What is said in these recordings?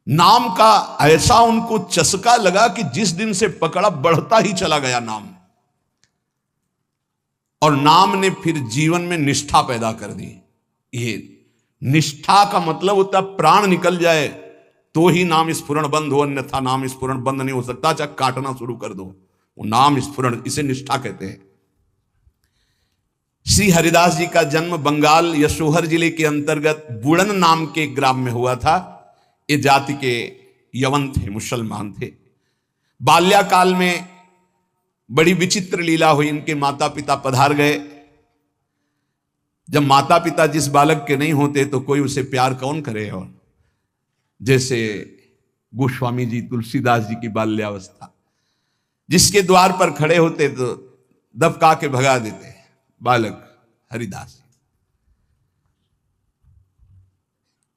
नाम का ऐसा उनको चस्का लगा कि जिस दिन से पकड़ा बढ़ता ही चला गया नाम। और नाम ने फिर जीवन में निष्ठा पैदा कर दी। ये निष्ठा का मतलब होता प्राण निकल जाए तो ही नाम स्फुरण बंद हो, अन्यथा नाम स्फुरण बंद नहीं हो सकता। चाहे काटना शुरू कर दो, वो नाम स्फुरण, इसे निष्ठा कहते हैं। श्री हरिदास जी का जन्म बंगाल यशोहर जिले के अंतर्गत बुड़न नाम के ग्राम में हुआ था। ये जाति के यवन थे, मुसलमान थे। बाल्याकाल में बड़ी विचित्र लीला हुई। इनके माता पिता पधार गए। जब माता पिता जिस बालक के नहीं होते तो कोई उसे प्यार कौन करे। और जैसे गोस्वामी जी, तुलसीदास जी की बाल्यावस्था, जिसके द्वार पर खड़े होते तो दबका के भगा देते बालक हरिदास।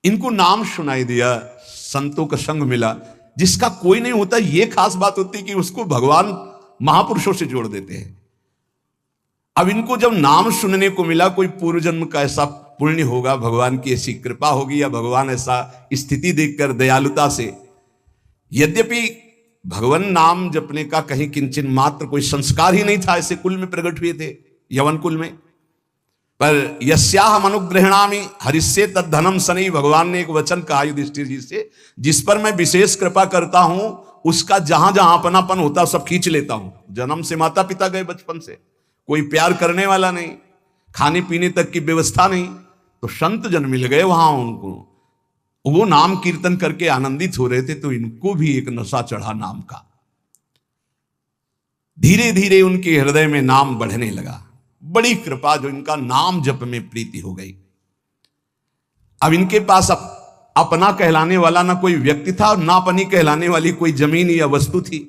इनको नाम सुनाई दिया, संतों का संग मिला। जिसका कोई नहीं होता, यह खास बात होती कि उसको भगवान महापुरुषों से जोड़ देते हैं। अब इनको जब नाम सुनने को मिला, कोई पूर्व जन्म का ऐसा पुण्य होगा, भगवान की ऐसी कृपा होगी, या भगवान ऐसा स्थिति देखकर दयालुता से, यद्यपि भगवान नाम जपने का कहीं किंचन मात्र कोई संस्कार ही नहीं था, ऐसे कुल में प्रकट हुए थे, यवन कुल में। पर यस्याहम अनुग्रहणामि हरिष्ये तद्धनम सनी, भगवान ने एक वचन कहा युधिष्ठिर जी से, जिस पर मैं विशेष कृपा करता हूं उसका जहां जहां अपनापन होता सब खींच लेता हूं। जन्म से माता पिता गए, बचपन से कोई प्यार करने वाला नहीं, खाने पीने तक की व्यवस्था नहीं, तो संत जन मिल गए वहां उनको। वो नाम कीर्तन करके आनंदित हो रहे थे, तो इनको भी एक नशा चढ़ा नाम का। धीरे धीरे उनके हृदय में नाम बढ़ने लगा। बड़ी कृपा, जो इनका नाम जप में प्रीति हो गई। अब इनके पास अपना कहलाने वाला ना कोई व्यक्ति था, और ना अपनी कहलाने वाली कोई जमीन या वस्तु थी।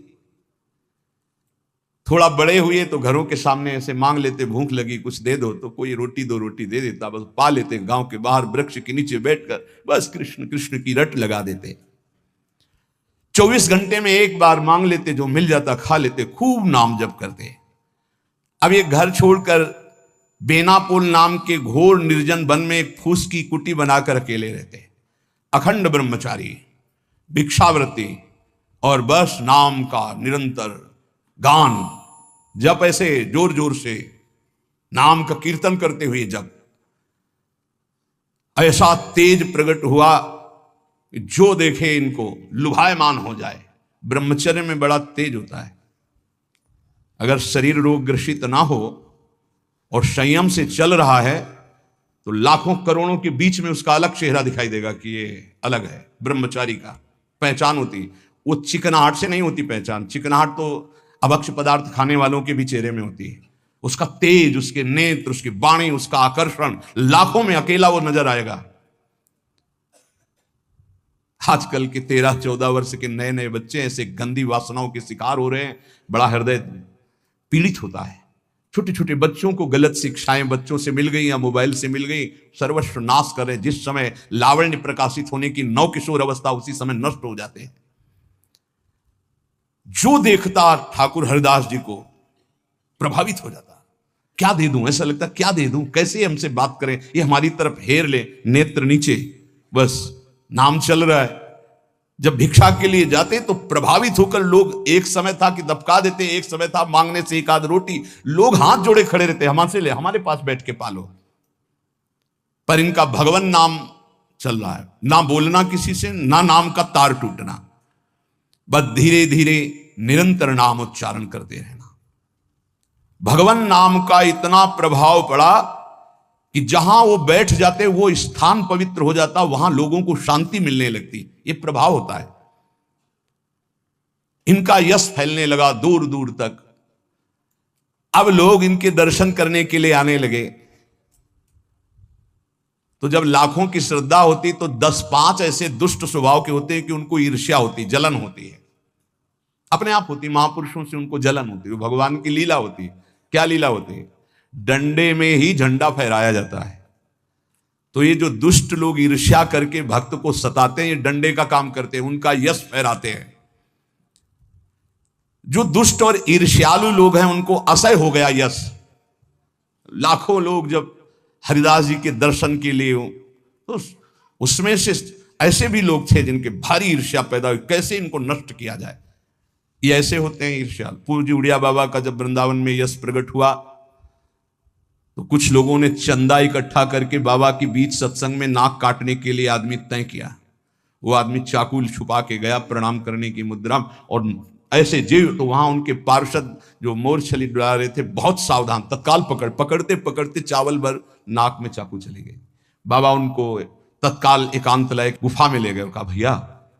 थोड़ा बड़े हुए तो घरों के सामने ऐसे मांग लेते, भूख लगी कुछ दे दो, तो कोई रोटी दो रोटी दे देता, बस पा लेते। गांव के बाहर वृक्ष के नीचे बैठकर बस कृष्ण कृष्ण की रट लगा देते। 24 घंटे में एक बार मांग लेते, जो मिल जाता खा लेते, खूब नाम जप करते। अब ये घर छोड़कर बेनापोल नाम के घोर निर्जन वन में एक फूस की कुटी बनाकर अकेले रहते, अखंड ब्रह्मचारी, भिक्षावृत्ति, और बस नाम का निरंतर गान जप, ऐसे जोर जोर से नाम का कीर्तन करते हुए जब ऐसा तेज प्रकट हुआ कि जो देखे इनको लुभायमान हो जाए। ब्रह्मचर्य में बड़ा तेज होता है। अगर शरीर रोग ग्रसित ना हो और संयम से चल रहा है तो लाखों करोड़ों के बीच में उसका अलग चेहरा दिखाई देगा कि ये अलग है। ब्रह्मचारी का पहचान होती, वो चिकनाहट से नहीं होती पहचान। चिकनाहट तो अभक्ष पदार्थ खाने वालों के भी चेहरे में होती है। उसका तेज, उसके नेत्र, उसकी वाणी, उसका आकर्षण, लाखों में अकेला वो नजर आएगा। आजकल के 13-14 वर्ष के नए नए बच्चे ऐसे गंदी वासनाओं के शिकार हो रहे हैं, बड़ा हृदय पीड़ित होता है। छोटे छोटे बच्चों को गलत शिक्षाएं बच्चों से मिल गई या मोबाइल से मिल गई, सर्वस्व नाश कर रहे। जिस समय लावण्य प्रकाशित होने की नव किशोर अवस्था, उसी समय नष्ट हो जाते हैं। जो देखता ठाकुर हरिदास जी को प्रभावित हो जाता। क्या दे दूं, ऐसा लगता क्या दे दूं, कैसे हमसे बात करें, ये हमारी तरफ हेर ले, नेत्र नीचे, बस नाम चल रहा है। जब भिक्षा के लिए जाते तो प्रभावित होकर लोग, एक समय था कि दबका देते, एक समय था मांगने से एक आध रोटी, लोग हाथ जोड़े खड़े रहते, हमसे ले, हमारे पास बैठ के पालो। पर इनका भगवान नाम चल रहा है, ना बोलना किसी से, ना नाम का तार टूटना, बस धीरे धीरे निरंतर नाम उच्चारण करते रहना। भगवान नाम का इतना प्रभाव पड़ा कि जहां वो बैठ जाते वो स्थान पवित्र हो जाता, वहां लोगों को शांति मिलने लगती। ये प्रभाव होता है। इनका यश फैलने लगा दूर दूर तक। अब लोग इनके दर्शन करने के लिए आने लगे। तो जब लाखों की श्रद्धा होती तो 10-5 ऐसे दुष्ट स्वभाव के होते हैं कि उनको ईर्ष्या होती, जलन होती है, अपने आप होती। महापुरुषों से उनको जलन होती है। भगवान की लीला होती है। क्या लीला होती है? डंडे में ही झंडा फहराया जाता है। तो ये जो दुष्ट लोग ईर्ष्या करके भक्त को सताते हैं, ये डंडे का काम करते हैं, उनका यश फहराते हैं। जो दुष्ट और ईर्ष्यालु लोग हैं उनको असह्य हो गया यश। लाखों लोग जब हरिदास जी के दर्शन के लिए हो तो उसमें से ऐसे भी लोग थे जिनके भारी ईर्ष्या पैदा हुई, कैसे इनको नष्ट किया जाए। ये ऐसे होते हैं ईर्ष्यालु। पूज्य उड़िया बाबा का जब वृंदावन में यश प्रकट हुआ तो कुछ लोगों ने चंदा इकट्ठा करके बाबा की बीच सत्संग में नाक काटने के लिए आदमी तय किया। वो आदमी चाकू छुपा के गया प्रणाम करने की मुद्रा, और ऐसे जीव तो वहां उनके पार्षद जो मोर छली डुला रहे थे बहुत सावधान, तत्काल पकड़ते पकड़ते चावल भर नाक में चाकू चली गई। बाबा उनको तत्काल एकांत लायक गुफा में ले गए और कहा, भैया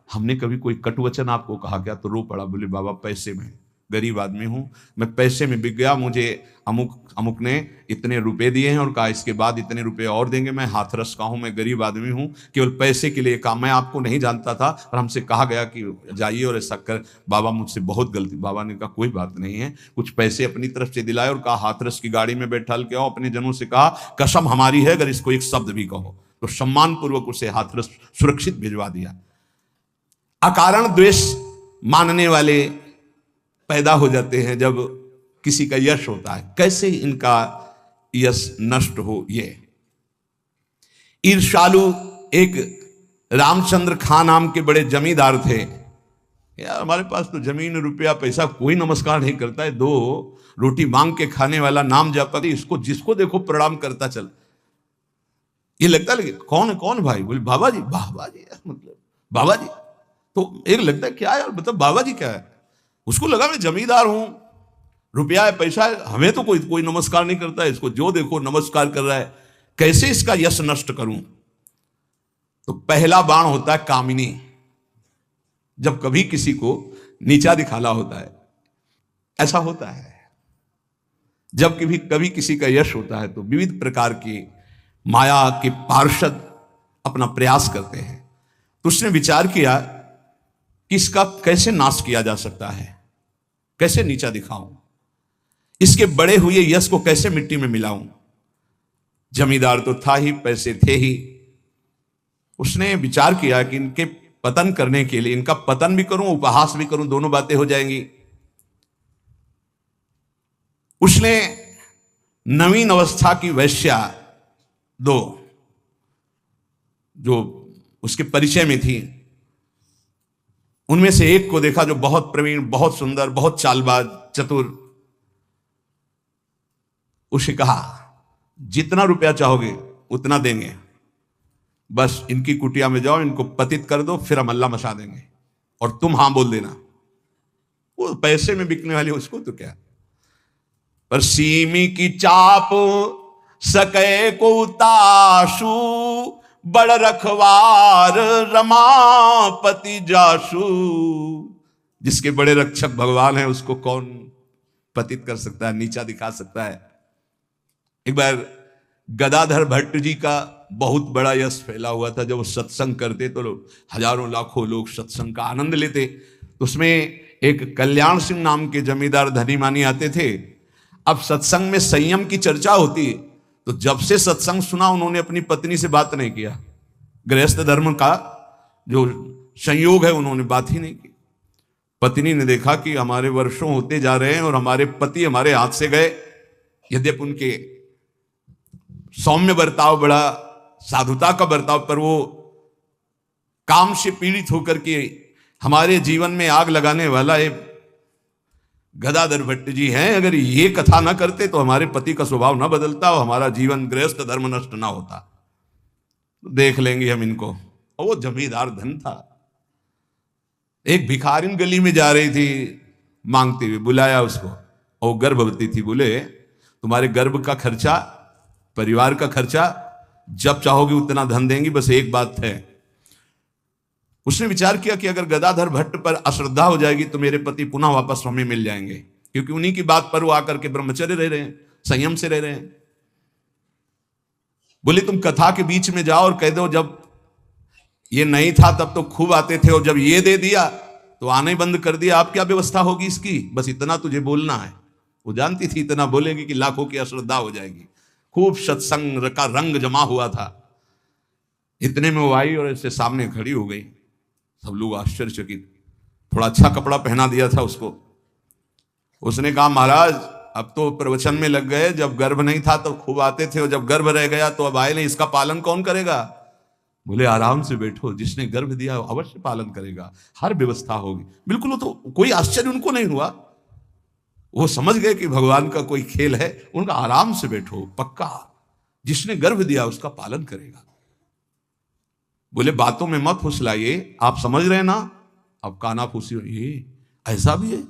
हमने कभी कोई कटु वचन आपको कहा क्या? तो रो पड़ा, बोले बाबा पैसे में, गरीब आदमी हूं मैं, पैसे में बिक गया, मुझे अमुक ने इतने रुपए दिए हैं और कहा इसके बाद इतने रुपए और देंगे, मैं हाथरस का हूं, मैं गरीब आदमी हूं, केवल पैसे के लिए काम, मैं आपको नहीं जानता था और हमसे कहा गया कि जाइए और ऐसा कर। बाबा मुझसे बहुत गलती। बाबा ने कहा कोई बात नहीं है, कुछ पैसे अपनी तरफ से दिलाए और कहा हाथरस की गाड़ी में बैठा के आओ। अपने जनों से कहा कसम हमारी है अगर इसको एक शब्द भी कहो, तो सम्मान पूर्वक उसे हाथरस सुरक्षित भिजवा दिया। अकारण द्वेष मानने वाले पैदा हो जाते हैं जब किसी का यश होता है। कैसे इनका यश नष्ट हो? ये ईर्ष्यालु एक रामचंद्र खां नाम के बड़े जमींदार थे। यार हमारे पास तो जमीन रुपया पैसा कोई नमस्कार नहीं करता है, दो रोटी मांग के खाने वाला नाम जपती, इसको जिसको देखो प्रणाम करता चल। ये लगता है कौन है, कौन भाई? बोले बाबा जी। बाबा जी मतलब बाबा जी, तो एक लगता है क्या यार, मतलब बाबा जी क्या है? उसको लगा मैं जमींदार हूं, रुपया है पैसा है, हमें तो कोई नमस्कार नहीं करता है, इसको जो देखो नमस्कार कर रहा है, कैसे इसका यश नष्ट करूं? तो पहला बाण होता है कामिनी। जब कभी किसी को नीचा दिखाना होता है, ऐसा होता है, जब कभी किसी का यश होता है तो विविध प्रकार की माया के पार्षद अपना प्रयास करते हैं। तो उसने विचार किया कि इसका कैसे नाश किया जा सकता है, कैसे नीचा दिखाऊं, इसके बड़े हुए यश को कैसे मिट्टी में मिलाऊं। जमींदार तो था ही, पैसे थे ही। उसने विचार किया कि इनके पतन करने के लिए, इनका पतन भी करूं उपहास भी करूं, दोनों बातें हो जाएंगी। उसने नवीन अवस्था की वैश्या दो जो उसके परिचय में थी, उनमें से एक को देखा जो बहुत प्रवीण, बहुत सुंदर, बहुत चालबाज, चतुर। उसे कहा जितना रुपया चाहोगे उतना देंगे, बस इनकी कुटिया में जाओ, इनको पतित कर दो, फिर हम अल्लाह मचा देंगे और तुम हां बोल देना। वो पैसे में बिकने वाली उसको तो क्या, पर सीमी की चाप सके को ताशु, बड़ रखवार रमापति जाशु। जिसके बड़े रक्षक भगवान है उसको कौन पतित कर सकता है, नीचा दिखा सकता है। एक बार गदाधर भट्ट जी का बहुत बड़ा यश फैला हुआ था। जब वो सत्संग करते तो हजारों लाखों लोग सत्संग का आनंद लेते। तो उसमें एक कल्याण सिंह नाम के जमींदार धनी मानी आते थे। अब सत्संग में संयम की चर्चा होती, तो जब से सत्संग सुना उन्होंने अपनी पत्नी से बात नहीं किया। गृहस्थ धर्म का जो संयोग है उन्होंने बात ही नहीं की। पत्नी ने देखा कि हमारे वर्षों होते जा रहे हैं और हमारे पति हमारे हाथ से गए। यद्यपि उनके सौम्य बर्ताव, बड़ा साधुता का बर्ताव, पर वो काम से पीड़ित होकर के हमारे जीवन में आग लगाने वाला एक गदाधर भट्ट जी हैं। अगर ये कथा ना करते तो हमारे पति का स्वभाव ना बदलता और हमारा जीवन गृहस्थ धर्म नष्ट ना होता। देख लेंगे हम इनको। और वो जमींदार धन था। एक भिखारिन गली में जा रही थी मांगते हुए, बुलाया उसको, और गर्भवती थी। बोले तुम्हारे गर्भ का खर्चा, परिवार का खर्चा जब चाहोगे उतना धन देंगी, बस एक बात है। उसने विचार किया कि अगर गदाधर भट्ट पर अश्रद्धा हो जाएगी तो मेरे पति पुनः वापस हमें मिल जाएंगे, क्योंकि उन्हीं की बात पर वो आकर के ब्रह्मचर्य रह रहे हैं, संयम से रह रहे हैं। बोले तुम कथा के बीच में जाओ और कह दो जब ये नहीं था तब तो खूब आते थे और जब ये दे दिया तो आने बंद कर दिया, आप क्या व्यवस्था होगी इसकी, बस इतना तुझे बोलना है। वो जानती थी इतना बोलेगी कि लाखों की अश्रद्धा हो जाएगी। खूब सत्संग का रंग जमा हुआ था। इतने में वो आई और ऐसे सामने खड़ी हो गई। सब लोग आश्चर्यचकित। थोड़ा अच्छा कपड़ा पहना दिया था उसको। उसने कहा महाराज अब तो प्रवचन में लग गए, जब गर्भ नहीं था तो खूब आते थे और जब गर्भ रह गया तो अब आए नहीं, इसका पालन कौन करेगा? बोले आराम से बैठो, जिसने गर्भ दिया अवश्य पालन करेगा, हर व्यवस्था होगी। बिल्कुल, वो तो कोई आश्चर्य उनको नहीं हुआ, वो समझ गए कि भगवान का कोई खेल है। उनका आराम से बैठो, पक्का जिसने गर्भ दिया उसका पालन करेगा। बोले बातों में मत फुसलाइए, आप समझ रहे हैं ना, अब काना फूसी ये ऐसा भी है,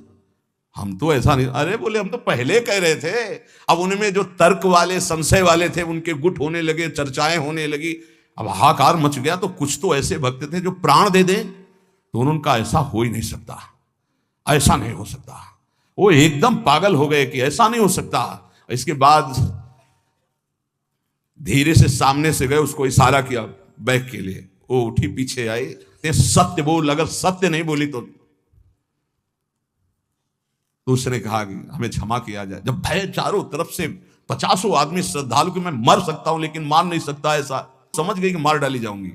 हम तो ऐसा नहीं। अरे बोले हम तो पहले कह रहे थे। अब उनमें जो तर्क वाले, संशय वाले थे, उनके गुट होने लगे, चर्चाएं होने लगी, अब हाहाकार मच गया। तो कुछ तो ऐसे भक्त थे जो प्राण दे दें, तो उनका ऐसा हो ही नहीं सकता, ऐसा नहीं हो सकता। वो एकदम पागल हो गए कि ऐसा नहीं हो सकता। इसके बाद धीरे से सामने से गए, उसको इशारा किया बैग के लिए, वो उठी पीछे आई, सत्य बोल, अगर सत्य नहीं बोली तो उसने कहा कि हमें क्षमा किया जाए। जब भय चारों तरफ से 50 आदमी श्रद्धालु कि मैं मर सकता हूं लेकिन मार नहीं सकता, ऐसा समझ गई कि मार डाली जाऊंगी,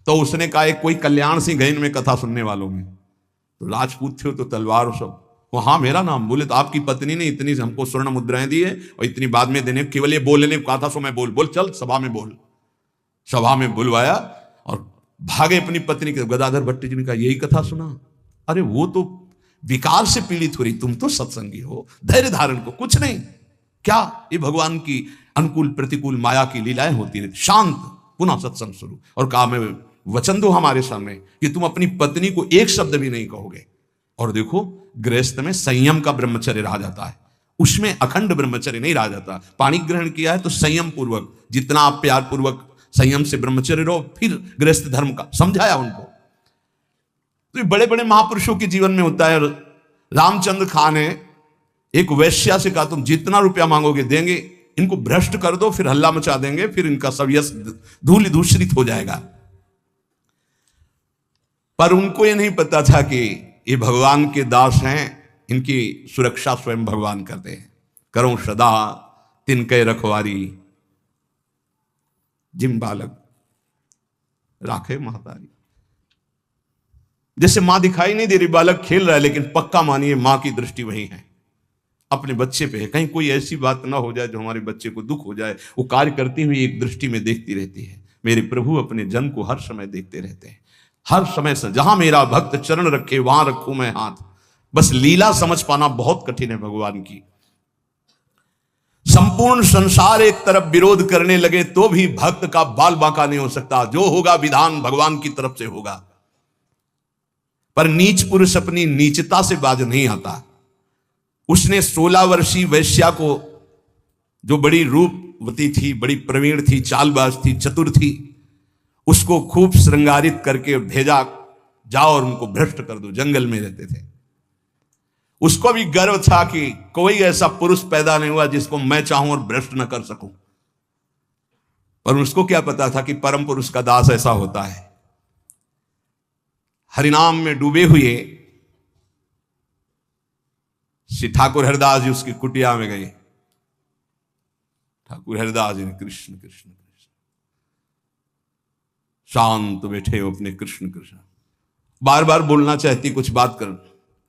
तो उसने कहा एक कोई कल्याण सिंह गए इनमें कथा सुनने वालों में, तो राजपूत थे तो तलवार सब, वो हाँ मेरा नाम। बोले तो आपकी पत्नी ने इतनी हमको स्वर्ण मुद्राएं दी है और इतनी बाद में देने, केवल ये बोलने को कहा था, सो मैं बोल चल सभा में बोल। सभा में बुलवाया और भागे अपनी पत्नी के। गदाधर भट्ट जी ने कहा यही कथा सुना? अरे वो तो विकार से पीड़ित हो रही, तुम तो सत्संगी हो, धैर्य धारण को कुछ नहीं। क्या ये भगवान की अनुकूल प्रतिकूल माया की लीलाएं होती रहती। शांत, पुनः सत्संग शुरू। और कहा मैं वचन दो हमारे सामने कि तुम अपनी पत्नी को एक शब्द भी नहीं कहोगे। और देखो गृहस्थ में संयम का ब्रह्मचर्य रहा जाता है, उसमें अखंड ब्रह्मचर्य नहीं रहा जाता। पानी ग्रहण किया है तो संयम पूर्वक, जितना आप प्यार पूर्वक संयम से ब्रह्मचर्य रहो, फिर गृहस्थ धर्म का समझाया उनको। तो बड़े बड़े महापुरुषों के जीवन में होता है। रामचंद्र खां ने एक वैश्या से कहा तुम जितना रुपया मांगोगे देंगे, इनको भ्रष्ट कर दो, फिर हल्ला मचा देंगे, फिर इनका सब यश धूल दूषित हो जाएगा। पर उनको यह नहीं पता था कि ये भगवान के दास हैं, इनकी सुरक्षा स्वयं भगवान करते हैं। करो सदा तिनके रखवारी, जिम बालक राखे महतारी। जैसे मां दिखाई नहीं दे रही, बालक खेल रहा है, लेकिन पक्का मानिए मां की दृष्टि वहीं है, अपने बच्चे पे है। कहीं कोई ऐसी बात ना हो जाए जो हमारे बच्चे को दुख हो जाए। वो कार्य करती हुई एक दृष्टि में देखती रहती है। मेरे प्रभु अपने जन को हर समय देखते रहते हैं, हर समय से। जहां मेरा भक्त चरण रखे वहां रखूं मैं हाथ। बस लीला समझ पाना बहुत कठिन है भगवान की। संपूर्ण संसार एक तरफ विरोध करने लगे तो भी भक्त का बाल बांका नहीं हो सकता। जो होगा विधान भगवान की तरफ से होगा। पर नीच पुरुष अपनी नीचता से बाज नहीं आता। उसने 16 वर्षीय वैश्या को, जो बड़ी रूपवती थी, बड़ी प्रवीण थी, चालबाज थी, चतुर थी, उसको खूब श्रृंगारित करके भेजा, जाओ और उनको भ्रष्ट कर दो। जंगल में रहते थे। उसको भी गर्व था कि कोई ऐसा पुरुष पैदा नहीं हुआ जिसको मैं चाहूं और भ्रष्ट न कर सकूं। पर उसको क्या पता था कि परम पुरुष का दास ऐसा होता है। हरिनाम में डूबे हुए श्री ठाकुर हरिदास जी उसकी कुटिया में गए। ठाकुर हरिदास जी ने कृष्ण कृष्ण कृष्ण, शांत बैठे हो अपने कृष्ण कृष्ण, बार बार बोलना चाहती कुछ बात कर,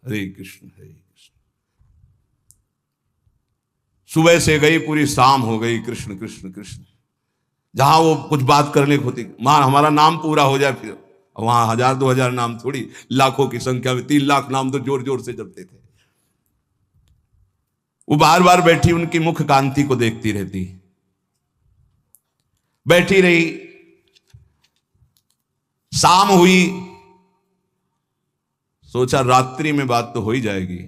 हरे कृष्ण हरे कृष्ण। सुबह से गई पूरी शाम हो गई, कृष्ण कृष्ण कृष्ण। जहां वो कुछ बात करने को होती, मां हमारा नाम पूरा हो जाए, फिर वहां 1000-2000 नाम थोड़ी, लाखों की संख्या में 3 लाख नाम तो जोर जोर से जपते थे। वो बार बार बैठी उनकी मुख कांति को देखती रहती, बैठी रही। शाम हुई, सोचा रात्रि में बात तो हो ही जाएगी।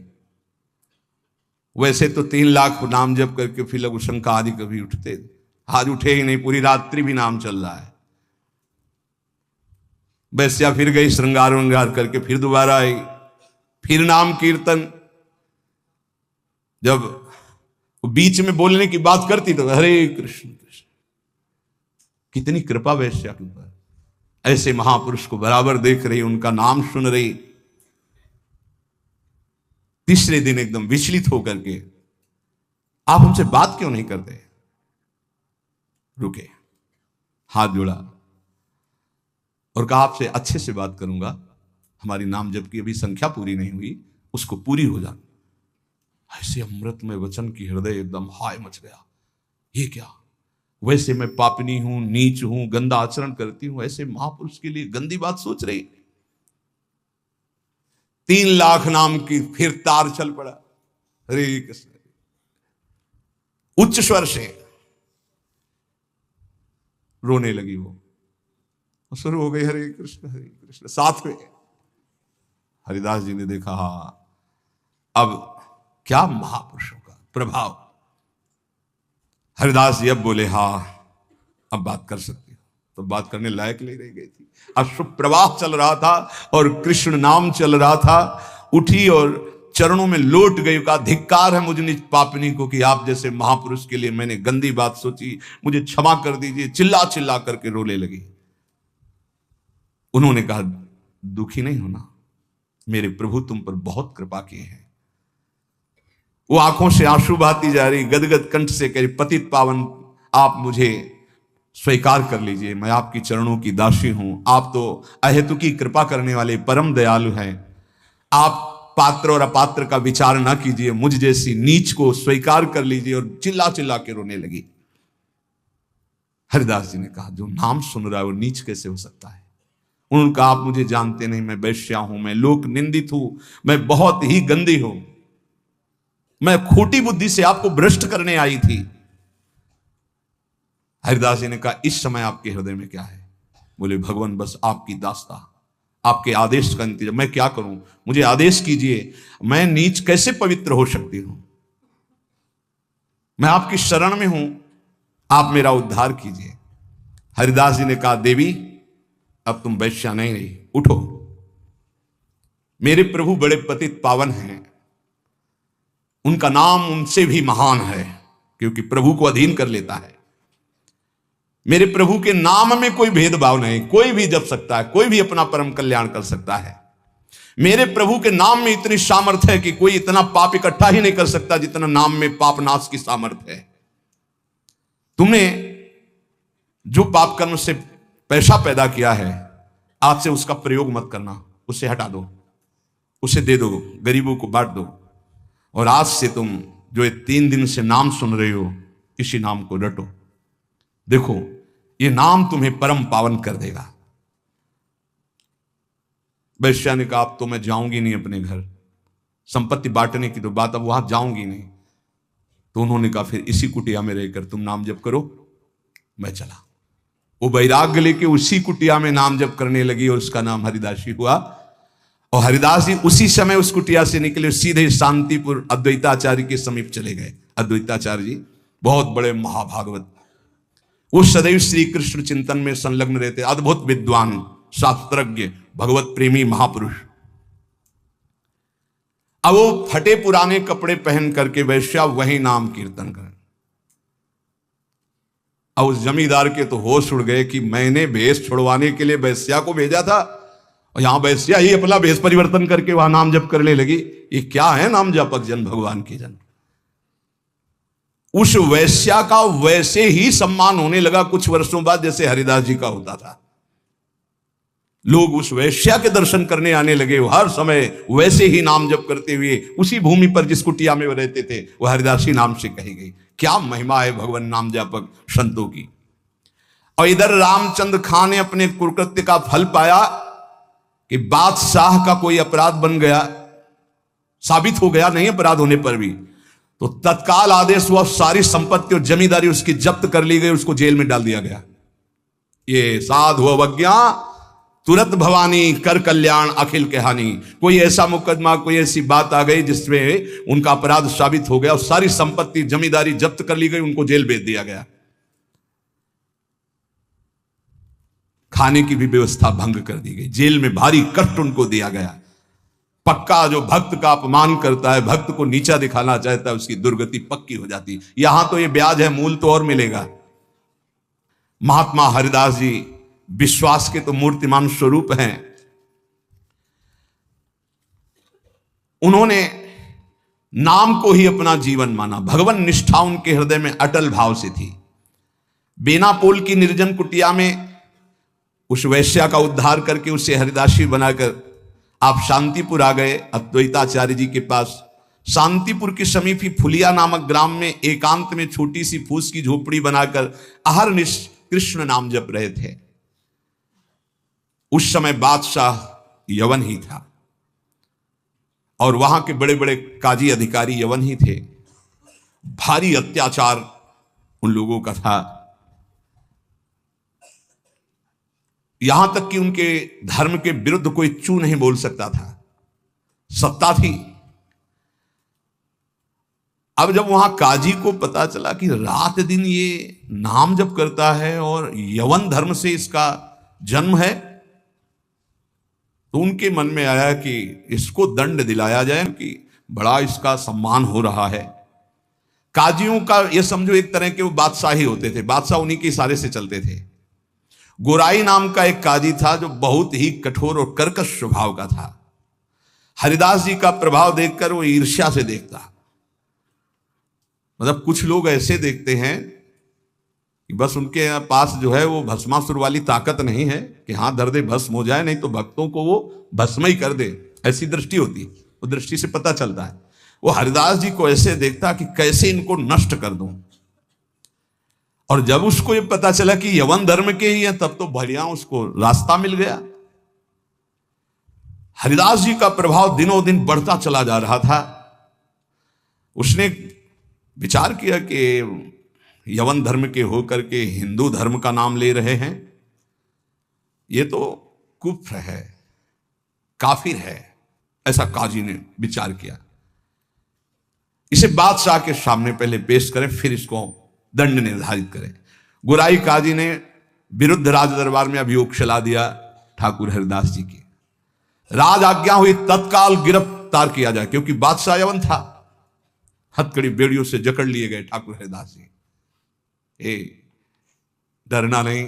वैसे तो 3 लाख नाम जप करके फिर लघु शंका आदि कभी उठते, आज उठे ही नहीं, पूरी रात्रि भी नाम चल रहा है। वैश्या फिर गई, श्रृंगार वंगार करके फिर दोबारा आई, फिर नाम कीर्तन। जब बीच में बोलने की बात करती तो हरे कृष्ण कृष्ण। कितनी कृपा वैश्या के ऊपर, ऐसे महापुरुष को बराबर देख रही, उनका नाम सुन रही। तीसरे दिन एकदम विचलित होकर के, आप हमसे बात क्यों नहीं करते? रुके, हाथ जोड़ा और कहा आपसे अच्छे से बात करूंगा, हमारी नाम जप की अभी संख्या पूरी नहीं हुई, उसको पूरी हो जाए। ऐसे अमृतमय वचन की हृदय एकदम हाय मच गया। ये क्या? वैसे मैं पापनी हूं, नीच हूं, गंदा आचरण करती हूं, ऐसे महापुरुष के लिए गंदी बात सोच रही। 3 लाख नाम की फिर तार चल पड़ा। हरे कृष्ण, उच्च स्वर से रोने लगी वो, शुरू हो गई हरे कृष्ण हरे कृष्ण। साथ में हरिदास जी ने देखा, अब क्या महापुरुषों का प्रभाव। हरिदास जी अब बोले, अब बात कर सकती हो। तो बात करने लायक ले रह गई थी। अश्रु प्रवाह चल रहा था और कृष्ण नाम चल रहा था। उठी और चरणों में लौट गई, का धिक्कार है मुझ निज पापनी को कि आप जैसे महापुरुष के लिए मैंने गंदी बात सोची, मुझे क्षमा कर दीजिए। चिल्ला चिल्ला करके रोने लगी। उन्होंने कहा, दुखी नहीं होना, मेरे प्रभु तुम पर बहुत कृपा किए हैं। वो आंखों से आंसू बहाती जा रही, गदगद कंठ से कह रही, पतित पावन आप मुझे स्वीकार कर लीजिए, मैं आपकी चरणों की दासी हूं। आप तो अहेतुकी कृपा करने वाले परम दयालु हैं। आप पात्र और अपात्र का विचार ना कीजिए, मुझ जैसी नीच को स्वीकार कर लीजिए। और चिल्ला चिल्ला के रोने लगी। हरिदास जी ने कहा, जो नाम सुन रहा है वो नीच कैसे हो सकता है। उन्होंने कहा, आप मुझे जानते नहीं, मैं वैश्या हूं, मैं लोक निंदित हूं, मैं बहुत ही गंदी हूं, मैं खोटी बुद्धि से आपको भ्रष्ट करने आई थी। हरिदास जी ने कहा, इस समय आपके हृदय में क्या है। बोले, भगवान बस आपकी दास्ता, आपके आदेश का इंतजार, मैं क्या करूं, मुझे आदेश कीजिए। मैं नीच कैसे पवित्र हो सकती हूं, मैं आपकी शरण में हूं, आप मेरा उद्धार कीजिए। हरिदास जी ने कहा, देवी अब तुम वैश्या नहीं रही, उठो। मेरे प्रभु बड़े पतित पावन हैं, उनका नाम उनसे भी महान है, क्योंकि प्रभु को अधीन कर लेता है। मेरे प्रभु के नाम में कोई भेदभाव नहीं, कोई भी जप सकता है, कोई भी अपना परम कल्याण कर सकता है। मेरे प्रभु के नाम में इतनी सामर्थ्य है कि कोई इतना पाप इकट्ठा ही नहीं कर सकता जितना नाम में पाप नाश की सामर्थ्य है। तुमने जो पाप कर्म से पैसा पैदा किया है, आज से उसका प्रयोग मत करना, उसे हटा दो, उसे दे दो, गरीबों को बांट दो। और आज से तुम जो ये 3 दिन से नाम सुन रहे हो, इसी नाम को रटो। देखो, ये नाम तुम्हें परम पावन कर देगा। वैश्या ने कहा, अब तो मैं जाऊंगी नहीं अपने घर, संपत्ति बांटने की तो बात, अब वहां जाऊंगी नहीं। तो उन्होंने कहा, फिर इसी कुटिया में रहकर तुम नाम जप करो। मैं चला। वो वैराग्य लेके उसी कुटिया में नाम जप करने लगी और उसका नाम हरिदासी हुआ। और हरिदास जी उसी समय उस कुटिया से निकले, सीधे शांतिपुर अद्वैताचार्य के समीप चले गए। अद्वैताचार्य जी बहुत बड़े महाभागवत, वो सदैव श्री कृष्ण चिंतन में संलग्न रहते, अद्भुत विद्वान, शास्त्रज्ञ, भगवत प्रेमी महापुरुष। अब वो फटे पुराने कपड़े पहन करके वैश्या वही नाम कीर्तन कर। अब उस जमींदार के तो होश उड़ गए कि मैंने भेष छुड़वाने के लिए वैश्या को भेजा था, और यहां वैश्या ही अपना भेष परिवर्तन करके वहां नाम जप करने लगी। ये क्या है नाम जपक जन भगवान के जन। उस वैश्या का वैसे ही सम्मान होने लगा कुछ वर्षों बाद जैसे हरिदास जी का होता था। लोग उस वैश्या के दर्शन करने आने लगे। हर समय वैसे ही नाम जप करते हुए उसी भूमि पर जिस कुटिया में वो रहते थे, वह हरिदासी नाम से कही गई। क्या महिमा है भगवान नाम जापक संतों की। और इधर रामचंद्र खां ने अपने कुकृत्य का फल पाया कि बादशाह का कोई अपराध बन गया, साबित हो गया नहीं अपराध होने पर भी, तो तत्काल आदेश हुआ, सारी संपत्ति और जमींदारी उसकी जब्त कर ली गई, उसको जेल में डाल दिया गया। ये साधु अवज्ञा तुरंत भवानी कर कल्याण अखिल कहानी। कोई ऐसा मुकदमा, कोई ऐसी बात आ गई जिसमें उनका अपराध साबित हो गया और सारी संपत्ति जमींदारी जब्त कर ली गई, उनको जेल भेज दिया गया। खाने की भी व्यवस्था भंग कर दी गई, जेल में भारी कष्ट उनको दिया गया। पक्का जो भक्त का अपमान करता है, भक्त को नीचा दिखाना चाहता है, उसकी दुर्गति पक्की हो जाती। यहां तो ये ब्याज है, मूल तो और मिलेगा। महात्मा हरिदास जी विश्वास के तो मूर्तिमान स्वरूप हैं। उन्होंने नाम को ही अपना जीवन माना। भगवान निष्ठा उनके हृदय में अटल भाव से थी। बेनापोल की निर्जन कुटिया में उस वैश्या का उद्धार करके उसे हरिदासी बनाकर आप शांतिपुर आ गए, अद्वैताचार्य जी के पास शांतिपुर के समीप ही फुलिया नामक ग्राम में एकांत में छोटी सी फूस की झोपड़ी बनाकर अहरनिश कृष्ण नाम जप रहे थे। उस समय बादशाह यवन ही था और वहां के बड़े बड़े काजी अधिकारी यवन ही थे। भारी अत्याचार उन लोगों का था, यहां तक कि उनके धर्म के विरुद्ध कोई चू नहीं बोल सकता था, सत्ता थी। अब जब वहां काजी को पता चला कि रात दिन ये नाम जप करता है और यवन धर्म से इसका जन्म है, तो उनके मन में आया कि इसको दंड दिलाया जाए कि बड़ा इसका सम्मान हो रहा है। काजियों का ये समझो एक तरह के वो बादशाह ही होते थे, बादशाह उन्हीं के इशारे से चलते थे। गोराई नाम का एक काजी था जो बहुत ही कठोर और कर्कश स्वभाव का था। हरिदास जी का प्रभाव देखकर वो ईर्ष्या से देखता। मतलब कुछ लोग ऐसे देखते हैं कि बस उनके पास जो है वो भस्मासुर वाली ताकत नहीं है कि हाथ धर दे भस्म हो जाए, नहीं तो भक्तों को वो भस्म ही कर दे, ऐसी दृष्टि होती है। वो दृष्टि से पता चलता है। वो हरिदास जी को ऐसे देखता कि कैसे इनको नष्ट कर दूं। और जब उसको ये पता चला कि यवन धर्म के ही है, तब तो बढ़िया उसको रास्ता मिल गया। हरिदास जी का प्रभाव दिनों दिन बढ़ता चला जा रहा था। उसने विचार किया कि यवन धर्म के होकर के हिंदू धर्म का नाम ले रहे हैं, ये तो कुफ्र है, काफिर है। ऐसा काजी ने विचार किया। इसे बादशाह के सामने पहले पेश करें, फिर इसको दंड निर्धारित करें। गुराई काजी ने विरुद्ध राज दरबार में अभियोग चला दिया ठाकुर हरिदास जी की। राज आज्ञा हुई तत्काल गिरफ्तार किया जाए, क्योंकि बादशाह यवन था। हथकड़ी बेड़ियों से जकड़ लिए गए ठाकुर हरिदास जी। डरना नहीं,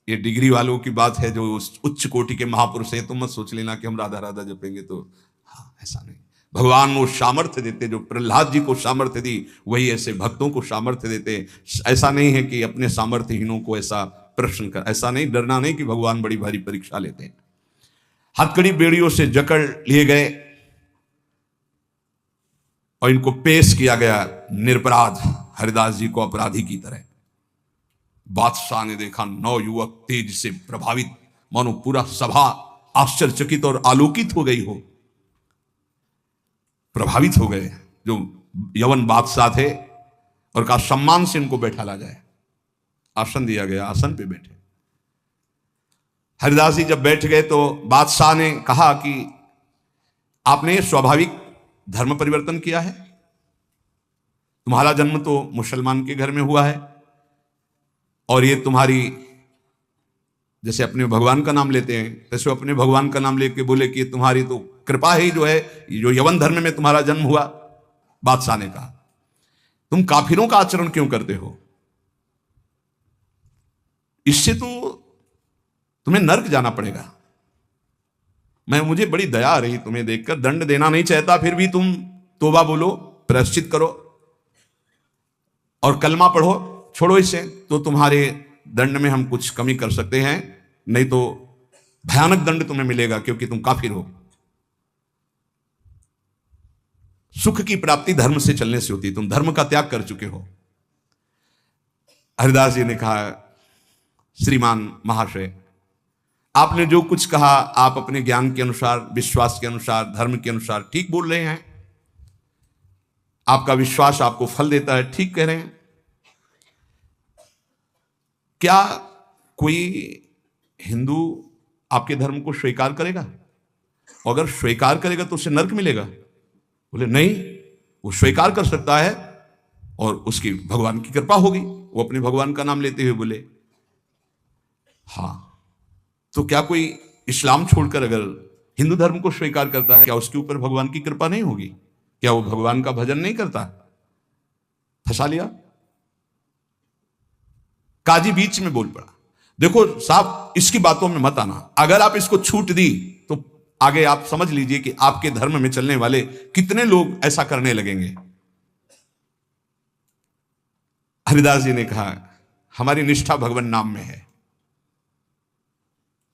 ये डिग्री वालों की बात है जो उच्च कोटि के महापुरुष है। तुम मत सोच लेना कि हम राधा राधा जपेंगे तो, हाँ ऐसा नहीं। भगवान वो सामर्थ्य देते जो प्रहलाद जी को सामर्थ्य दी, वही ऐसे भक्तों को सामर्थ्य देते। ऐसा नहीं है कि अपने सामर्थ्यहीनों को ऐसा प्रश्न कर, ऐसा नहीं, डरना नहीं कि भगवान बड़ी भारी परीक्षा लेते हैं। हथकड़ी बेड़ियों से जकड़ लिए गए और इनको पेश किया गया निरपराध हरिदास जी को अपराधी की तरह। बादशाह ने देखा 9 युवक तेज से प्रभावित, मानो पूरा सभा आश्चर्यचकित और आलोकित हो गई हो, प्रभावित हो गए। जो यवन बादशाह थे और कहा सम्मान से इनको बैठाला जाए। आसन दिया गया, आसन पे बैठे। हरिदास जी जब बैठ गए तो बादशाह ने कहा कि आपने स्वाभाविक धर्म परिवर्तन किया है, तुम्हारा जन्म तो मुसलमान के घर में हुआ है और ये तुम्हारी, जैसे अपने भगवान का नाम लेते हैं तैसे अपने भगवान का नाम लेके बोले कि तुम्हारी तो कृपा ही जो है, जो यवन धर्म में तुम्हारा जन्म हुआ। बादशाह ने कहा तुम काफिरों का आचरण क्यों करते हो? इससे तो तुम्हें नर्क जाना पड़ेगा। मुझे बड़ी दया आ रही तुम्हें देखकर, दंड देना नहीं चाहता, फिर भी तुम तौबा बोलो, प्रायश्चित करो और कलमा पढ़ो, छोड़ो इसे, तो तुम्हारे दंड में हम कुछ कमी कर सकते हैं, नहीं तो भयानक दंड तुम्हें मिलेगा क्योंकि तुम काफिर हो। सुख की प्राप्ति धर्म से चलने से होती है, तुम धर्म का त्याग कर चुके हो। हरिदास जी ने कहा श्रीमान महाशय, आपने जो कुछ कहा आप अपने ज्ञान के अनुसार, विश्वास के अनुसार, धर्म के अनुसार ठीक बोल रहे हैं। आपका विश्वास आपको फल देता है, ठीक कह रहे हैं। क्या कोई हिंदू आपके धर्म को स्वीकार करेगा? अगर स्वीकार करेगा तो उसे नरक मिलेगा? बोले नहीं, वो स्वीकार कर सकता है और उसकी भगवान की कृपा होगी। वो अपने भगवान का नाम लेते हुए बोले हाँ, तो क्या कोई इस्लाम छोड़कर अगर हिंदू धर्म को स्वीकार करता है, क्या उसके ऊपर भगवान की कृपा नहीं होगी? क्या वो भगवान का भजन नहीं करता? फंसा लिया। काजी बीच में बोल पड़ा, देखो साहब इसकी बातों में मत आना, अगर आप इसको छूट दी तो आगे आप समझ लीजिए कि आपके धर्म में चलने वाले कितने लोग ऐसा करने लगेंगे। हरिदास जी ने कहा हमारी निष्ठा भगवान नाम में है,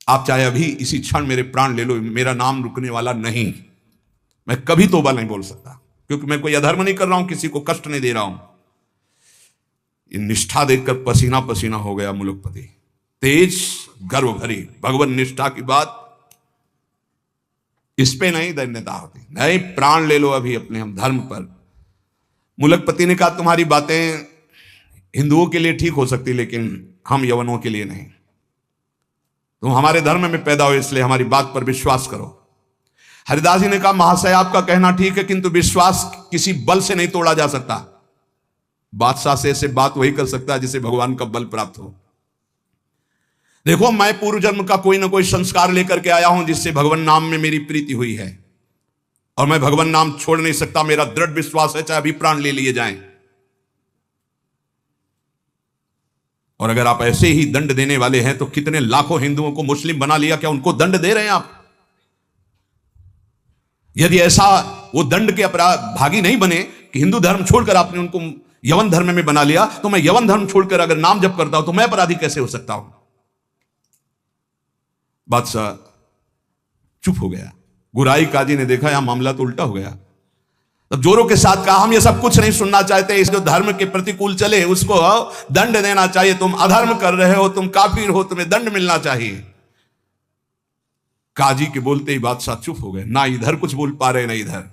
आप चाहे अभी इसी क्षण मेरे प्राण ले लो, मेरा नाम रुकने वाला नहीं, मैं कभी तौबा नहीं बोल सकता। क्योंकि मैं कोई अधर्म नहीं कर रहा हूं, किसी को कष्ट नहीं दे रहा हूं। ये निष्ठा देखकर पसीना पसीना हो गया मुलुकपति। तेज गर्व भरी भगवान निष्ठा की बात, इस पे नहीं दैन्यता होती। नहीं, प्राण ले लो अभी अपने हम धर्म पर। मुलुकपति ने कहा तुम्हारी बातें हिंदुओं के लिए ठीक हो सकती, लेकिन हम यवनों के लिए नहीं। तुम हमारे धर्म में पैदा हो, इसलिए हमारी बात पर विश्वास करो। हरिदास जी ने कहा महाशय आपका कहना ठीक है, किंतु विश्वास किसी बल से नहीं तोड़ा जा सकता। बादशाह से बात वही कर सकता है जिसे भगवान का बल प्राप्त हो। देखो, मैं पूर्व जन्म का कोई ना कोई संस्कार लेकर के आया हूं जिससे भगवान नाम में मेरी प्रीति हुई है, और मैं भगवान नाम छोड़ नहीं सकता। मेरा दृढ़ विश्वास है, चाहे अभी प्राण ले लिए जाएं। और अगर आप ऐसे ही दंड देने वाले हैं तो कितने लाखों हिंदुओं को मुस्लिम बना लिया, क्या उनको दंड दे रहे हैं आप? यदि ऐसा वो दंड के अपराध भागी नहीं बने कि हिंदू धर्म छोड़कर आपने उनको यवन धर्म में बना लिया, तो मैं यवन धर्म छोड़कर अगर नाम जप करता हूं तो मैं अपराधी कैसे हो सकता हूं? बादशाह चुप हो गया। गुराई काजी ने देखा यहां मामला तो उल्टा हो गया। तब जोरों के साथ कहा हम ये सब कुछ नहीं सुनना चाहते, इस जो धर्म के प्रतिकूल चले उसको दंड देना चाहिए। तुम अधर्म कर रहे हो, तुम काफिर हो, तुम्हें दंड मिलना चाहिए। काजी के बोलते ही बादशाह चुप हो गए, ना इधर कुछ बोल पा रहे ना इधर।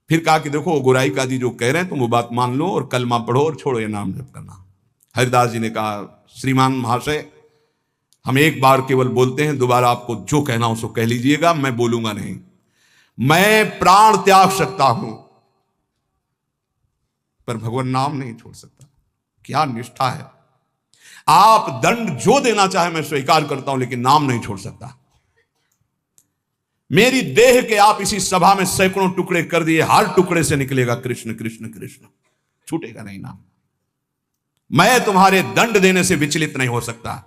फिर कहा कि देखो गुराई काजी जो कह रहे हैं तुम वो बात मान लो और कलमा पढ़ो और छोड़ो ये नाम जप करना। हरिदास जी ने कहा श्रीमान महाशय, हम एक बार केवल बोलते हैं, दोबारा आपको जो कहना हो सो कह लीजिएगा, मैं बोलूंगा नहीं। मैं प्राण त्याग सकता हूं पर भगवान नाम नहीं छोड़ सकता। क्या निष्ठा है! आप दंड जो देना चाहे मैं स्वीकार करता हूं, लेकिन नाम नहीं छोड़ सकता। मेरी देह के आप इसी सभा में सैकड़ों टुकड़े कर दिए, हर टुकड़े से निकलेगा कृष्ण कृष्ण कृष्ण, छूटेगा नहीं नाम। मैं तुम्हारे दंड देने से विचलित नहीं हो सकता।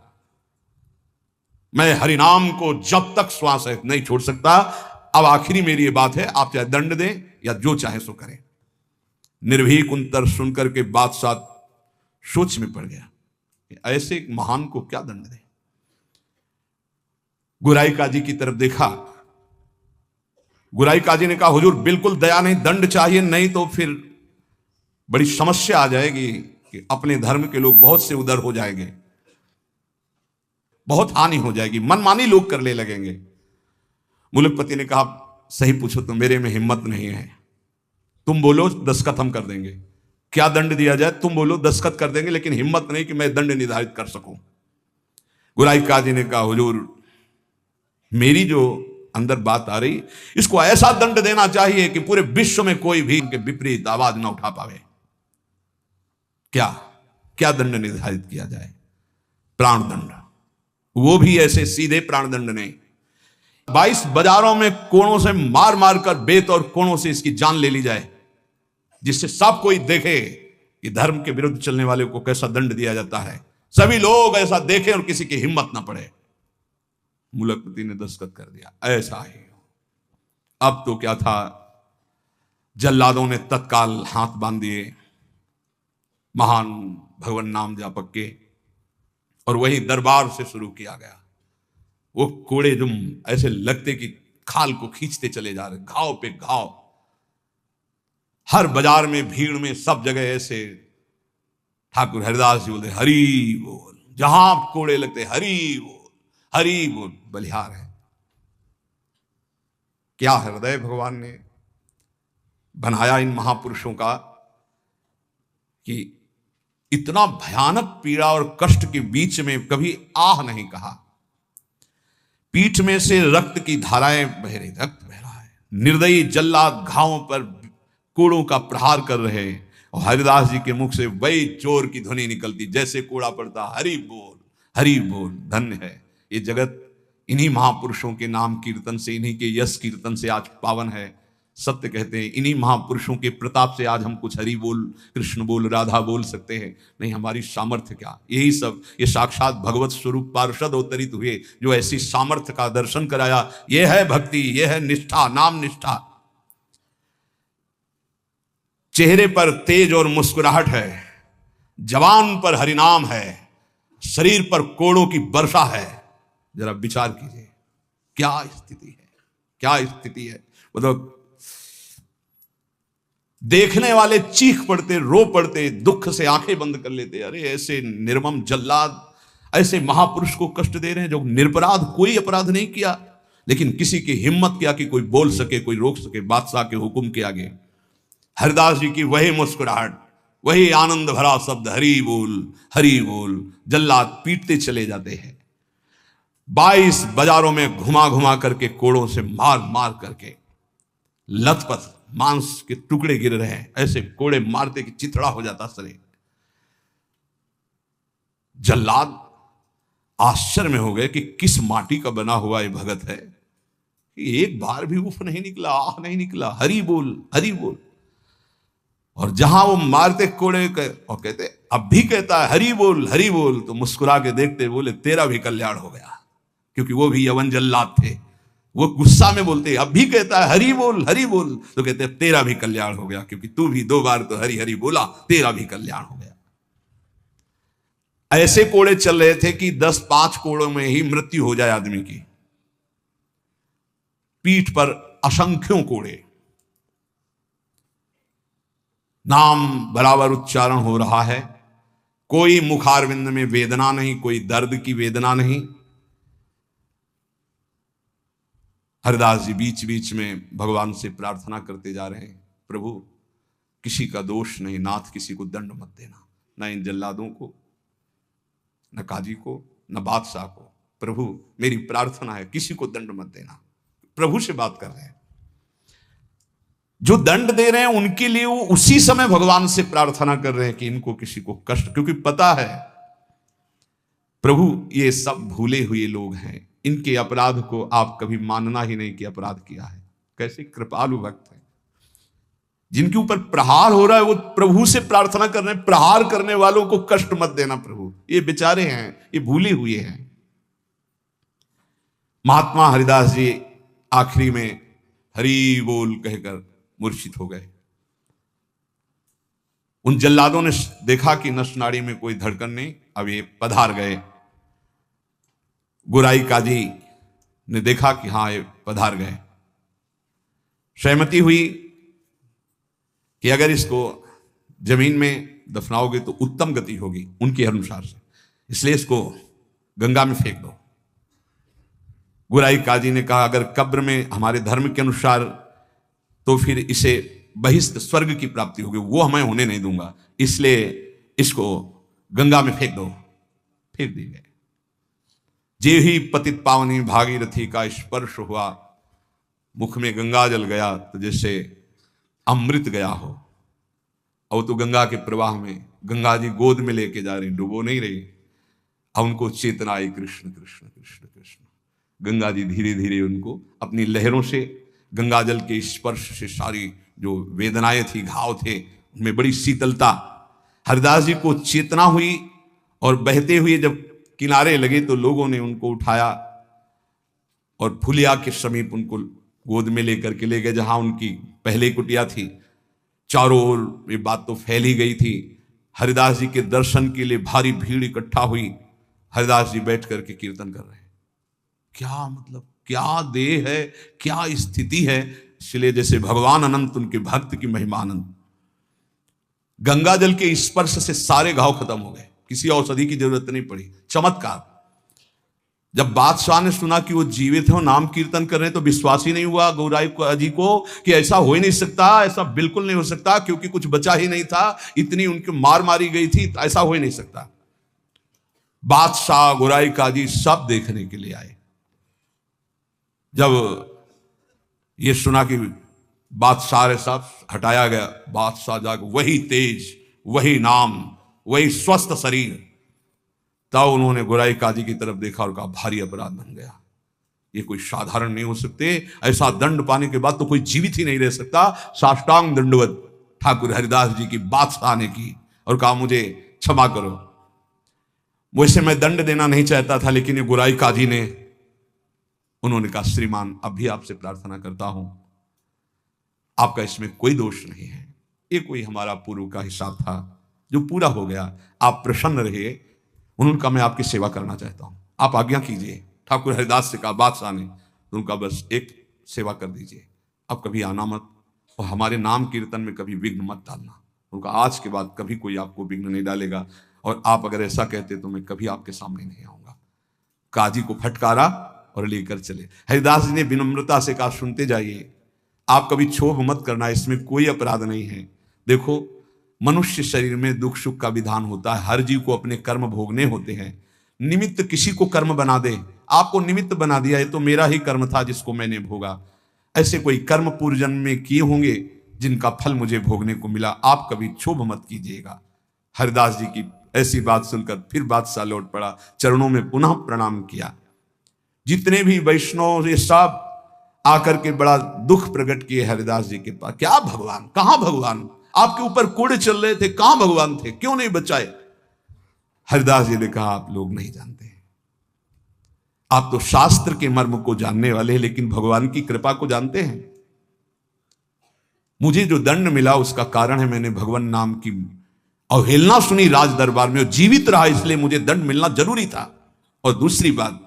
मैं हरिनाम को जब तक श्वास है नहीं छोड़ सकता। अब आखिरी मेरी ये बात है, आप चाहे दंड दें या जो चाहे सो करें। निर्भीक उत्तर सुनकर के बादशाह सोच में पड़ गया कि ऐसे एक महान को क्या दंड दें। गुराई काजी की तरफ देखा। गुराई काजी ने कहा हुजूर बिल्कुल दया नहीं, दंड चाहिए, नहीं तो फिर बड़ी समस्या आ जाएगी कि अपने धर्म के लोग बहुत से उधर हो जाएंगे, बहुत हानि हो जाएगी, मनमानी लोग करने लगेंगे। मुलुकपति ने कहा सही पूछो तो मेरे में हिम्मत नहीं है। तुम बोलो दस्तखत हम कर देंगे, क्या दंड दिया जाए तुम बोलो दस्तखत कर देंगे, लेकिन हिम्मत नहीं कि मैं दंड निर्धारित कर सकूं। गुराई काजी ने कहा हुजूर मेरी जो अंदर बात आ रही, इसको ऐसा दंड देना चाहिए कि पूरे विश्व में कोई भी इनके विपरीत आवाज ना उठा पावे। क्या क्या दंड निर्धारित किया जाए? प्राण दंड, वो भी ऐसे सीधे प्राण दंड नहीं। 22 बाजारों में कोणों से मार मार कर बेत और कोणों से इसकी जान ले ली जाए, जिससे सब कोई देखे कि धर्म के विरुद्ध चलने वाले को कैसा दंड दिया जाता है। सभी लोग ऐसा देखें और किसी की हिम्मत ना पड़े। मुलुकपति ने दस्तखत कर दिया। ऐसा ही अब तो क्या था, जल्लादों ने तत्काल हाथ बांध दिए महान भगवान नाम जापक के, और वही दरबार से शुरू किया गया। वो कोड़े जुम ऐसे लगते कि खाल को खींचते चले जा रहे, घाव पे घाव। हर बाजार में भीड़ में सब जगह ऐसे ठाकुर हरिदास जी बोलते हरि बोल, जहां कोड़े लगते हरि बोल हरि बोल, बलिहार है। क्या हृदय भगवान ने बनाया इन महापुरुषों का कि इतना भयानक पीड़ा और कष्ट के बीच में कभी आह नहीं कहा। पीठ में से रक्त की धाराएं बह रही, रक्त बह रहा है। निर्दयी जल्लाद घावों पर कोड़ों का प्रहार कर रहे, और हरिदास जी के मुख से वही चोर की ध्वनि निकलती, जैसे कोड़ा पड़ता हरि बोल। धन्य है ये जगत इन्हीं महापुरुषों के नाम कीर्तन से, इन्हीं के यश कीर्तन से आज पावन है। सत्य कहते हैं इन्हीं महापुरुषों के प्रताप से आज हम कुछ हरि बोल, कृष्ण बोल, राधा बोल सकते हैं। नहीं हमारी सामर्थ्य क्या, यही सब ये साक्षात भगवत स्वरूप पार्षद अवतरित हुए जो ऐसी सामर्थ्य का दर्शन कराया। ये है भक्ति, ये है निष्ठा, नाम निष्ठा। चेहरे पर तेज और मुस्कुराहट है, जवान पर हरिनाम है, शरीर पर कोड़ों की वर्षा है। जरा विचार कीजिए क्या स्थिति है, क्या स्थिति है। मतलब देखने वाले चीख पड़ते, रो पड़ते, दुख से आंखें बंद कर लेते। अरे ऐसे निर्मम जल्लाद ऐसे महापुरुष को कष्ट दे रहे हैं जो निरपराध, कोई अपराध नहीं किया, लेकिन किसी की हिम्मत क्या कि कोई बोल सके, कोई रोक सके बादशाह के हुक्म के आगे। हरिदास जी की वही मुस्कुराहट, वही आनंद भरा शब्द, हरि बोल हरि बोल। जल्लाद पीटते चले जाते हैं। 22 बाजारों में घुमा घुमा करके, कोड़ों से मार मार करके, लथपथ मांस के टुकड़े गिर रहे हैं, ऐसे कोड़े मारते कि चिथड़ा हो जाता शरीर। जल्लाद आश्चर्य में हो गए कि किस माटी का बना हुआ ये भगत है कि एक बार भी उफ नहीं निकला, आह नहीं निकला, हरि बोल हरि बोल। और जहां वो मारते कोड़े और कहते अब भी कहता है हरि बोल, तो मुस्कुरा के देखते बोले तेरा भी कल्याण हो गया, क्योंकि वो भी यवन जल्लाद थे। वो गुस्सा में बोलते अब भी कहता है हरि बोल, तो कहते तेरा भी कल्याण हो गया, क्योंकि तू भी 2 बार तो हरि हरि बोला, तेरा भी कल्याण हो गया। ऐसे कोड़े चल रहे थे कि 10-5 कोड़ों में ही मृत्यु हो जाए आदमी की। पीठ पर असंख्यों कोड़े, नाम बराबर उच्चारण हो रहा है, कोई मुखारविंद में वेदना नहीं, कोई दर्द की वेदना नहीं। हरिदास जी बीच बीच में भगवान से प्रार्थना करते जा रहे हैं, प्रभु किसी का दोष नहीं, नाथ किसी को दंड मत देना, न इन जल्लादों को, न काजी को, न बादशाह को। प्रभु मेरी प्रार्थना है किसी को दंड मत देना। प्रभु से बात कर रहे हैं। जो दंड दे रहे हैं उनके लिए वो उसी समय भगवान से प्रार्थना कर रहे हैं कि इनको किसी को कष्ट, क्योंकि पता है प्रभु ये सब भूले हुए लोग हैं, इनके अपराध को आप कभी मानना ही नहीं कि अपराध किया है। कैसे कृपालु भक्त है, जिनके ऊपर प्रहार हो रहा है वो प्रभु से प्रार्थना कर रहे हैं, प्रहार करने वालों को कष्ट मत देना प्रभु, ये बेचारे हैं, ये भूले हुए हैं। महात्मा हरिदास जी आखिरी में हरि बोल कहकर मूर्छित हो गए। उन जल्लादों ने देखा कि नस नाड़ी में कोई धड़कन नहीं, अब ये पधार गए। गोराई काजी ने देखा कि हां ये पधार गए। सहमति हुई कि अगर इसको जमीन में दफनाओगे तो उत्तम गति होगी उनके अनुसार से, इसलिए इसको गंगा में फेंक दो। गोराई काजी ने कहा अगर कब्र में हमारे धर्म के अनुसार तो फिर इसे बहिष्ठ स्वर्ग की प्राप्ति होगी, वो हमें होने नहीं दूंगा, इसलिए इसको गंगा में फेंक दो। फेंक दी गए। जे ही पतित पावनी भागीरथी का स्पर्श हुआ, मुख में गंगा जल गया तो जैसे अमृत गया हो। और तो गंगा के प्रवाह में गंगा जी गोद में लेके जा रही, डुबो नहीं रही। अब उनको चेतना आई, कृष्ण कृष्ण कृष्ण कृष्ण। गंगा जी धीरे धीरे उनको अपनी लहरों से, गंगा जल के स्पर्श से सारी जो वेदनाएं थी, घाव थे, उनमें बड़ी शीतलता। हरिदास जी को चेतना हुई और बहते हुए जब किनारे लगे तो लोगों ने उनको उठाया और फुलिया के समीप उनको गोद में लेकर के ले गए, जहां उनकी पहले कुटिया थी। चारों ओर ये बात तो फैल ही गई थी। हरिदास जी के दर्शन के लिए भारी भीड़ इकट्ठा हुई। हरिदास जी बैठ करके कीर्तन कर रहे हैं। क्या मतलब, क्या देह है, क्या स्थिति है। इसलिए जैसे भगवान अनंत, उनके भक्त की महिमा अनंत। गंगा जल के स्पर्श से सारे घाव खत्म हो गए, किसी औषधि की जरूरत नहीं पड़ी। चमत्कार। जब बादशाह ने सुना कि वो जीवित हैं और नाम कीर्तन कर रहे हैं तो विश्वास ही नहीं हुआ गौराई जी को कि ऐसा हो ही नहीं सकता, ऐसा बिल्कुल नहीं हो सकता, क्योंकि कुछ बचा ही नहीं था, इतनी उनकी मार मारी गई थी, ऐसा हो ही नहीं सकता। बादशाह, गौराई काजी सब देखने के लिए आए। जब ये सुना कि बादशाह सब हटाया गया, बादशाह जाकर वही तेज, वही नाम, वही स्वस्थ शरीर, तब उन्होंने गोराई काजी की तरफ देखा और कहा भारी अपराध बन गया, ये कोई साधारण नहीं हो सकते, ऐसा दंड पाने के बाद तो कोई जीवित ही नहीं रह सकता। साष्टांग दंडवत ठाकुर हरिदास जी की बादशाह ने की और कहा मुझे क्षमा करो, वैसे मैं दंड देना नहीं चाहता था, लेकिन ये गोराई काजी ने, उन्होंने कहा श्रीमान अभी आपसे प्रार्थना करता हूं, आपका इसमें कोई दोष नहीं है, ये कोई हमारा पूर्व का हिसाब था जो पूरा हो गया, आप प्रसन्न रहिए। उन्होंने कहा मैं आपकी सेवा करना चाहता हूं, आप आज्ञा कीजिए। ठाकुर हरिदास से कहा बादशाह ने, उनका बस एक सेवा कर दीजिए, अब कभी आना मत, और हमारे नाम कीर्तन में कभी विघ्न मत डालना। उनका आज के बाद कभी कोई आपको विघ्न नहीं डालेगा, और आप अगर ऐसा कहते तो मैं कभी आपके सामने नहीं आऊंगा। काजी को फटकारा और लेकर चले। हरिदास जी ने विनम्रता से कहा, सुनते जाइए, आप कभी क्षोभ मत करना, इसमें कोई अपराध नहीं है। देखो, मनुष्य शरीर में दुख सुख का विधान होता है, हर जीव को अपने कर्म भोगने होते हैं। निमित्त किसी को कर्म बना दे, आपको निमित्त बना दिया, ये तो मेरा ही कर्म था जिसको मैंने भोगा। ऐसे कोई कर्म पूर्व जन्म में किए होंगे जिनका फल मुझे भोगने को मिला, आप कभी क्षोभ मत कीजिएगा। हरिदास जी की ऐसी बात सुनकर फिर बादशाह लौट पड़ा, चरणों में पुनः प्रणाम किया। जितने भी वैष्णव ये सब आकर के बड़ा दुख प्रकट किए हरिदास जी के पास। क्या भगवान, कहां भगवान, आपके ऊपर कोड़े चल रहे थे, कहां भगवान थे, क्यों नहीं बचाए? हरिदास जी ने कहा, आप लोग नहीं जानते, आप तो शास्त्र के मर्म को जानने वाले हैं, लेकिन भगवान की कृपा को जानते हैं? मुझे जो दंड मिला उसका कारण है मैंने भगवान नाम की अवहेलना सुनी राज दरबार में, और जीवित रहा, इसलिए मुझे दंड मिलना जरूरी था। और दूसरी बात,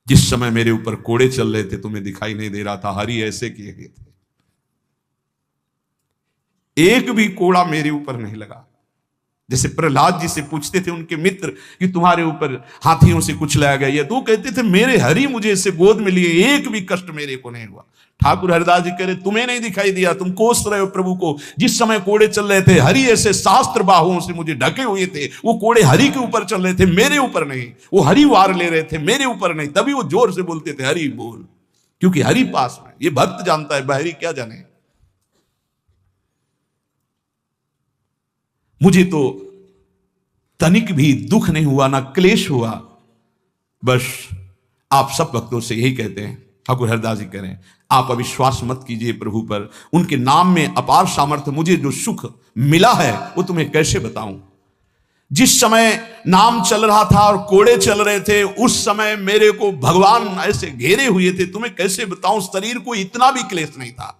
जिस समय मेरे ऊपर कोड़े चल रहे थे तुम्हें दिखाई नहीं दे रहा था, हरि ऐसे किए गए थे, एक भी कोड़ा मेरे ऊपर नहीं लगा। जैसे प्रहलाद जी से पूछते थे उनके मित्र कि तुम्हारे ऊपर हाथियों से कुछ लाया गया, तो कहते थे मेरे हरि मुझे इससे गोद में लिए, एक भी कष्ट मेरे को नहीं हुआ। ठाकुर हरिदास जी कह रहे, तुम्हें नहीं दिखाई दिया, तुम कोस रहे हो प्रभु को। जिस समय कोड़े चल रहे थे, हरि ऐसे शास्त्र बाहुओं से मुझे ढके हुए थे, वो कोड़े हरि के ऊपर चल रहे थे, मेरे ऊपर नहीं। वो हरि वार ले रहे थे, मेरे ऊपर नहीं, तभी वो जोर से बोलते थे हरि बोल, क्योंकि हरि पास में। ये भक्त जानता है, बाहरी क्या जाने। मुझे तो तनिक भी दुख नहीं हुआ, ना क्लेश हुआ। बस आप सब भक्तों से यही कहते हैं, ठाकुर हरिदास जी कह रहे हैं, आप अविश्वास मत कीजिए प्रभु पर, उनके नाम में अपार सामर्थ्य। मुझे जो सुख मिला है वो तुम्हें कैसे बताऊं। जिस समय नाम चल रहा था और कोड़े चल रहे थे, उस समय मेरे को भगवान ऐसे घेरे हुए थे, तुम्हें कैसे बताऊं। शरीर को इतना भी क्लेश नहीं था,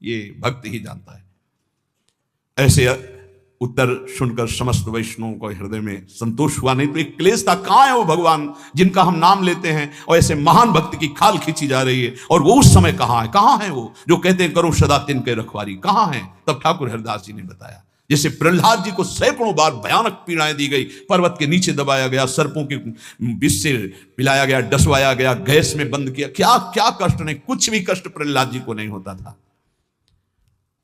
ये भक्त ही जानता है। ऐसे उत्तर सुनकर समस्त वैष्णवों को हृदय में संतोष हुआ। नहीं तो एक क्लेश था, कहां है वो भगवान जिनका हम नाम लेते हैं, और ऐसे महान भक्त की खाल खींची जा रही है, और वो उस समय कहां है वो जो कहते हैं करो सदा तिनके रखवारी, कहां है? तब ठाकुर हरिदास जी ने बताया, जैसे प्रहलाद जी को सैकड़ों बार भयानक पीड़ाएं दी गई, पर्वत के नीचे दबाया गया, सर्पों के विष से पिलाया गया, डसवाया गया, गैस में बंद किया, क्या क्या कष्ट नहीं, कुछ भी कष्ट प्रहलाद जी को नहीं होता था।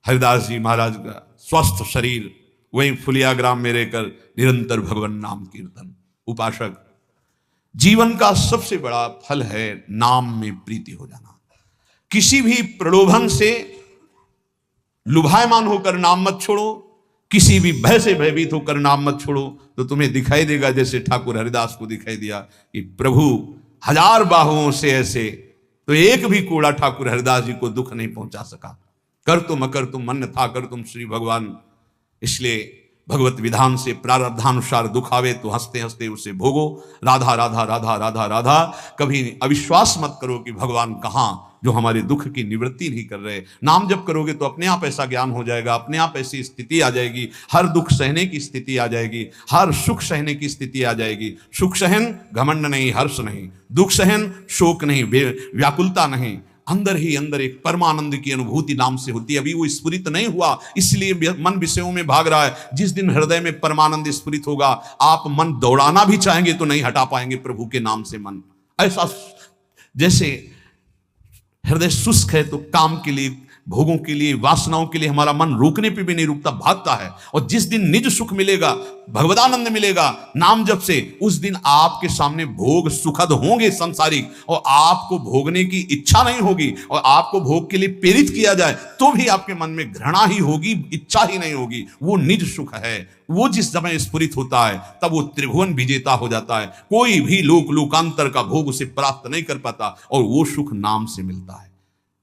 हरिदास जी महाराज का स्वस्थ शरीर वहीं फुलिया ग्राम में रहकर निरंतर भगवान नाम कीर्तन। उपासक, जीवन का सबसे बड़ा फल है नाम में प्रीति हो जाना। किसी भी प्रलोभन से लुभायमान होकर नाम मत छोड़ो, किसी भी भय से भयभीत होकर नाम मत छोड़ो, तो तुम्हें दिखाई देगा जैसे ठाकुर हरिदास को दिखाई दिया कि प्रभु हजार बाहुओं से ऐसे, तो एक भी कोड़ा ठाकुर हरिदास जी को दुख नहीं पहुंचा सका। कर तुम अकर तुम मन था कर तुम श्री भगवान। इसलिए भगवत विधान से प्रारब्धानुसार दुख आवे तो हंसते हंसते उसे भोगो। राधा राधा राधा राधा राधा। कभी अविश्वास मत करो कि भगवान कहां, जो हमारे दुख की निवृत्ति नहीं कर रहे। नाम जप करोगे तो अपने आप ऐसा ज्ञान हो जाएगा, अपने आप ऐसी स्थिति आ जाएगी, हर दुख सहने की स्थिति आ जाएगी, हर सुख सहने की स्थिति आ जाएगी। सुख सहन घमंड नहीं, हर्ष नहीं, दुख सहन शोक नहीं, व्याकुलता नहीं, अंदर ही अंदर एक परमानंद की अनुभूति नाम से होती है। अभी वो स्फुरित नहीं हुआ, इसलिए मन विषयों में भाग रहा है। जिस दिन हृदय में परमानंद स्फुरित होगा, आप मन दौड़ाना भी चाहेंगे तो नहीं हटा पाएंगे प्रभु के नाम से मन। ऐसा जैसे हृदय शुष्क है तो काम के लिए, भोगों के लिए, वासनाओं के लिए हमारा मन रोकने पे भी नहीं रुकता, भागता है। और जिस दिन निज सुख मिलेगा, भगवदानंद मिलेगा नाम जप से, उस दिन आपके सामने भोग सुखद होंगे संसारिक, और आपको भोगने की इच्छा नहीं होगी, और आपको भोग के लिए प्रेरित किया जाए तो भी आपके मन में घृणा ही होगी, इच्छा ही नहीं होगी। वो निज सुख है, वो जिस समय स्फुरित होता है तब वो त्रिभुवन विजेता हो जाता है। कोई भी लोकांतर का भोग उसे प्राप्त नहीं कर पाता, और वो सुख नाम से मिलता है।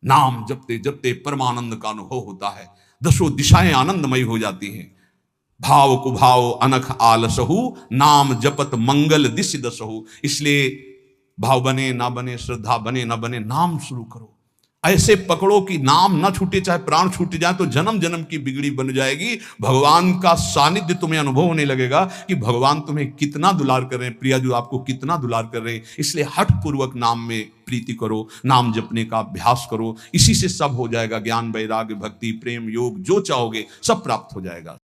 नाम जपते जपते परमानंद का अनुभव होता है, दसों दिशाएं आनंदमयी हो जाती हैं। भाव कुभाव अनख आलसहु, नाम जपत मंगल दिश दसहु। इसलिए भाव बने ना बने, श्रद्धा बने ना बने, नाम शुरू करो। ऐसे पकड़ो कि नाम ना छूटे, चाहे प्राण छूट जाए तो जन्म जन्म की बिगड़ी बन जाएगी। भगवान का सानिध्य तुम्हें अनुभव होने लगेगा कि भगवान तुम्हें कितना दुलार कर रहे हैं, प्रिया जो आपको कितना दुलार कर रहे हैं। इसलिए हठ पूर्वक नाम में प्रीति करो, नाम जपने का अभ्यास करो, इसी से सब हो जाएगा। ज्ञान, वैराग्य, भक्ति, प्रेम, योग जो चाहोगे सब प्राप्त हो जाएगा।